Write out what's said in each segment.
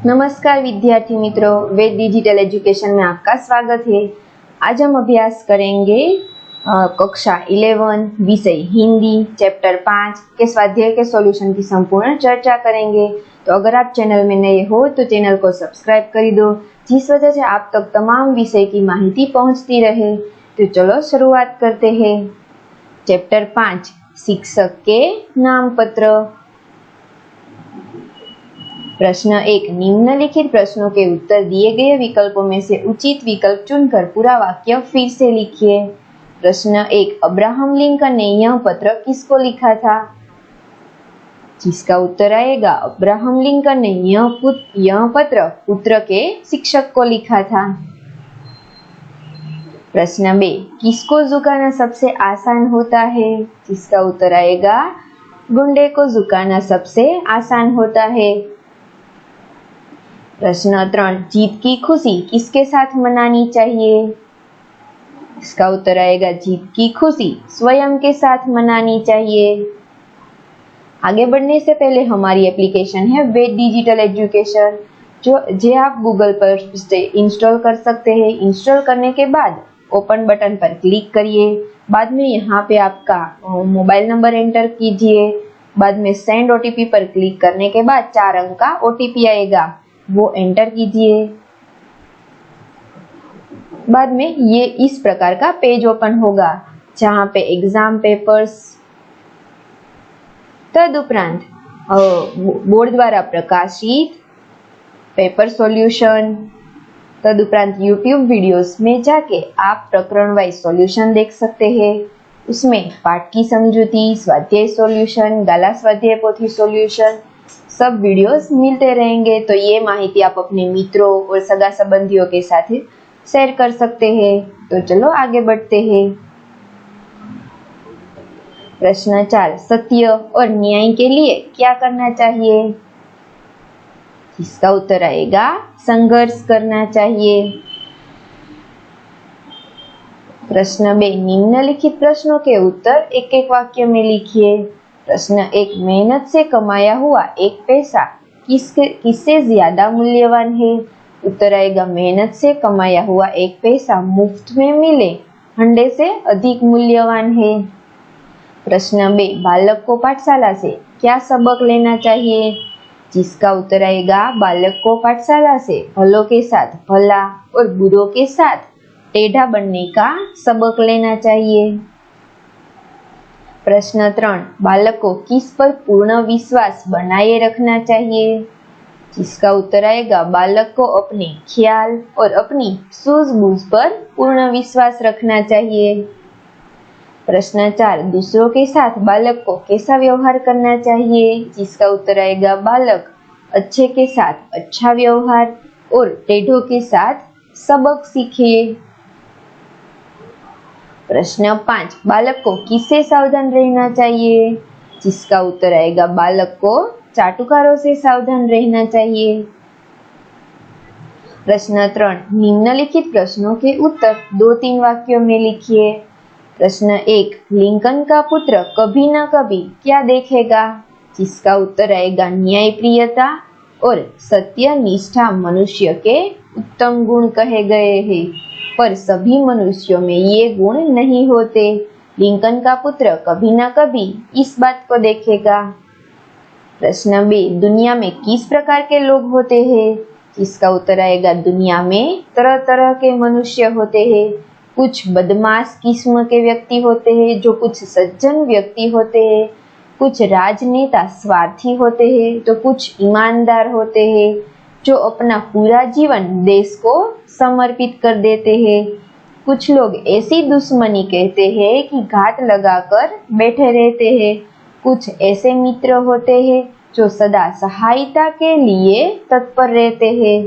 नमस्कार विद्यार्थी मित्रों, वेद डिजिटल एजुकेशन में आपका स्वागत है। आज हम अभ्यास करेंगे कक्षा 11 विषय हिंदी चैप्टर 5 के स्वाध्याय के सॉल्यूशन की संपूर्ण चर्चा करेंगे। तो अगर आप चैनल में नए हो तो चैनल को सब्सक्राइब कर दो, जिस वजह से आप तक तमाम विषय की माहिती पहुंचती रहे। तो चलो शुरुआत करते हैं। चैप्टर 5 शिक्षक के नाम पत्र। प्रश्न 1, निम्नलिखित प्रश्नों के उत्तर दिए गए विकल्पों में से उचित विकल्प चुनकर पूरा वाक्य फिर से लिखिए। प्रश्न 1, अब्राहम लिंकन ने यह पत्र किसको लिखा था? जिसका उत्तर आएगा अब्राहम लिंकन ने यह पत्र पुत्र के शिक्षक को लिखा था। प्रश्न 2, किसको झुकाना सबसे आसान होता है? जिसका उत्तर आएगा गुंडे को झुकाना सबसे आसान होता है। प्रश्न 3, जीत की खुशी किसके साथ मनानी चाहिए? इसका उत्तर आएगा जीत की खुशी स्वयं के साथ मनानी चाहिए। आगे बढ़ने से पहले हमारी एप्लीकेशन है वेद डिजिटल एजुकेशन, जो आप गूगल पर से इंस्टॉल कर सकते हैं। इंस्टॉल करने के बाद ओपन बटन पर क्लिक करिए। बाद में यहाँ पे आपका मोबाइल नंबर एंटर कीजिए। बाद में सेंड ओटीपी पर क्लिक करने के बाद 4 अंक का ओटीपी आएगा, वो एंटर कीजिए। बाद में ये इस प्रकार का पेज ओपन होगा, जहाँ पे एग्जाम पेपर्स, तदुपरांत बोर्ड द्वारा प्रकाशित पेपर सॉल्यूशन, तदुपरांत यूट्यूब वीडियोस में जाके आप प्रकरण वाइज सॉल्यूशन देख सकते हैं। उसमें पाठ की समझूती, स्वाध्याय सॉल्यूशन, गाला स्वाध्याय पोथी सॉल्यूशन, सब वीडियोस मिलते रहेंगे। तो ये माहिती आप अपने मित्रों और सगा संबंधियों के साथ शेयर कर सकते हैं। तो चलो आगे बढ़ते हैं। प्रश्न 4, सत्य और न्याय के लिए क्या करना चाहिए? इसका उत्तर आएगा संघर्ष करना चाहिए। प्रश्न 2, निम्नलिखित प्रश्नों के उत्तर एक एक वाक्य में लिखिए। प्रश्न 1, मेहनत से कमाया हुआ एक पैसा किससे ज्यादा मूल्यवान है? उत्तर आएगा मेहनत से कमाया हुआ एक पैसा मुफ्त में मिले हंडे से अधिक मूल्यवान है। प्रश्न 2, बालक को पाठशाला से क्या सबक लेना चाहिए? जिसका उत्तर आएगा बालक को पाठशाला से भलों के साथ भला और बुरों के साथ टेढ़ा बनने का सबक लेना चाहिए। प्रश्न 3, बालक को किस पर पूर्ण विश्वास बनाए रखना चाहिए? जिसका उत्तर आएगा बालक को अपने ख्याल और अपनी सूझबूझ पर पूर्ण विश्वास रखना चाहिए। प्रश्न 4, दूसरों के साथ बालक को कैसा व्यवहार करना चाहिए? जिसका उत्तर आएगा बालक अच्छे के साथ अच्छा व्यवहार और टेढ़ों के साथ सबक सीखे। प्रश्न 5, बालक को किससे सावधान रहना चाहिए? जिसका उत्तर आएगा बालक को चाटुकारों से सावधान रहना चाहिए। प्रश्न 3, निम्नलिखित प्रश्नों के उत्तर 2-3 वाक्यों में लिखिए। प्रश्न 1, लिंकन का पुत्र कभी न कभी क्या देखेगा? जिसका उत्तर आएगा न्यायप्रियता और सत्यनिष्ठा मनुष्य के उत्तम गुण कहे गए हैं, पर सभी मनुष्यों में ये गुण नहीं होते। लिंकन का पुत्र कभी न कभी इस बात को देखेगा। प्रश्न 2, दुनिया में किस प्रकार के लोग होते हैं? जिसका उत्तर आएगा दुनिया में तरह तरह के मनुष्य होते हैं। कुछ बदमाश किस्म के व्यक्ति होते हैं, जो कुछ सज्जन व्यक्ति होते हैं। कुछ राजनेता स्वार्थी होते हैं, तो कुछ ईमानदार होते हैं, जो अपना पूरा जीवन देश को समर्पित कर देते हैं। कुछ लोग ऐसी दुश्मनी कहते हैं कि घात लगाकर बैठे रहते हैं। कुछ ऐसे मित्र होते हैं जो सदा सहायता के लिए तत्पर रहते हैं।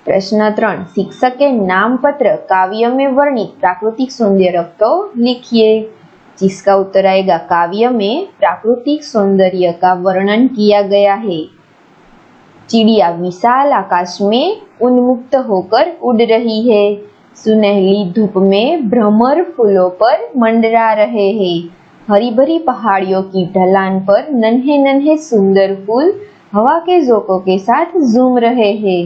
प्रश्न 3, शिक्षक के नाम पत्र काव्य में वर्णित प्राकृतिक सौंदर्य को लिखिए। जिसका उत्तर आएगा काव्य में प्राकृतिक सौंदर्य का वर्णन किया गया है। चिड़िया विशाल आकाश में उन्मुक्त होकर उड़ रही है। सुनहली धूप में भ्रमर फूलों पर मंडरा रहे हैं। हरी भरी पहाड़ियों की ढलान पर नन्हे नन्हे सुंदर फूल हवा के झोंकों के साथ झूम रहे हैं।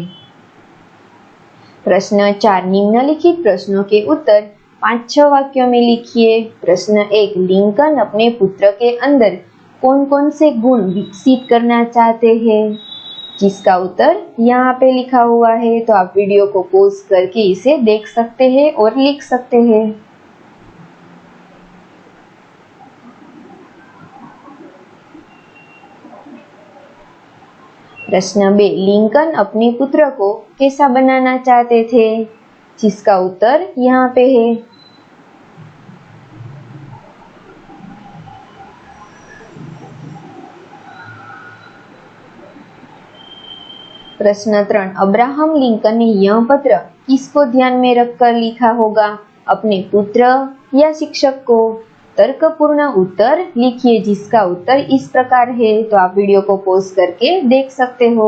प्रश्न 4 निम्नलिखित प्रश्नों के उत्तर 5-6 वाक्यों में लिखिए। प्रश्न 1 लिंकन अपने पुत्र के अंदर कौन कौन से गुण विकसित करना चाहते हैं, जिसका उत्तर यहाँ पे लिखा हुआ है। तो आप वीडियो को पॉज करके इसे देख सकते हैं और लिख सकते हैं। प्रश्न 2 लिंकन अपने पुत्र को कैसा बनाना चाहते थे, जिसका उत्तर यहाँ पे है। प्रश्न 3 अब्राहम लिंकन ने यह पत्र किसको ध्यान में रखकर लिखा होगा, अपने पुत्र या शिक्षक को। तर्कपूर्ण उत्तर लिखिए, जिसका उत्तर इस प्रकार है। तो आप वीडियो को पॉज करके देख सकते हो।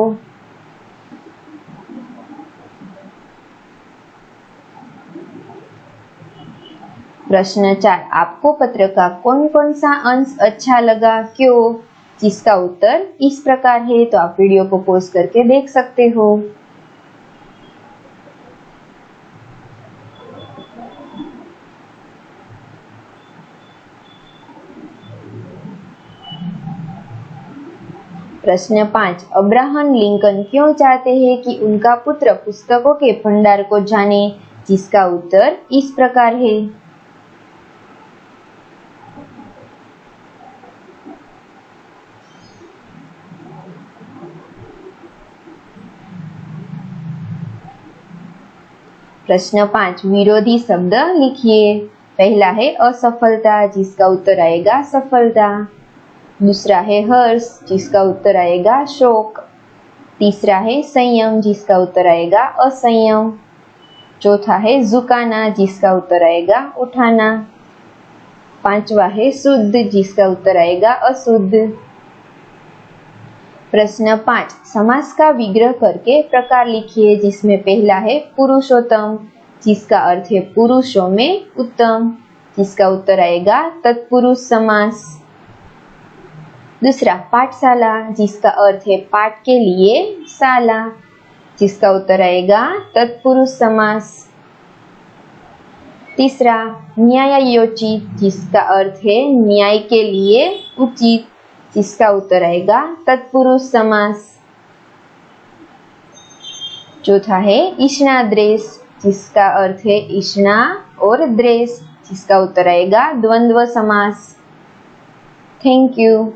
प्रश्न 4 आपको पत्र का कौन कौन सा अंश अच्छा लगा, क्यों, जिसका उत्तर इस प्रकार है। तो आप वीडियो को पॉज करके देख सकते हो। प्रश्न 5 अब्राहम लिंकन क्यों चाहते हैं कि उनका पुत्र पुस्तकों के भंडार को जाने, जिसका उत्तर इस प्रकार है। प्रश्न 5 विरोधी शब्द लिखिए। पहला है असफलता, जिसका उत्तर आएगा सफलता। दूसरा है हर्ष, जिसका उत्तर आएगा शोक। तीसरा है संयम, जिसका उत्तर आएगा असंयम। चौथा है झुकाना, जिसका उत्तर आएगा उठाना। पांचवा है शुद्ध, जिसका उत्तर आएगा अशुद्ध। प्रश्न 5 समास का विग्रह करके प्रकार लिखिए, जिसमें पहला है पुरुषोत्तम, जिसका अर्थ है पुरुषों में उत्तम, जिसका उत्तर आएगा तत्पुरुष समास। दूसरा पाठशाला, जिसका अर्थ है पाठ के लिए शाला, जिसका उत्तर आएगा तत्पुरुष समास। तीसरा न्यायोचित, जिसका अर्थ है न्याय के लिए उचित, जिसका उत्तर आएगा तत्पुरुष समास। चौथा है ईष्णाद्रेष, जिसका अर्थ है ईष्णा और द्वेष, जिसका उत्तर आएगा द्वंद्व समास। Thank you.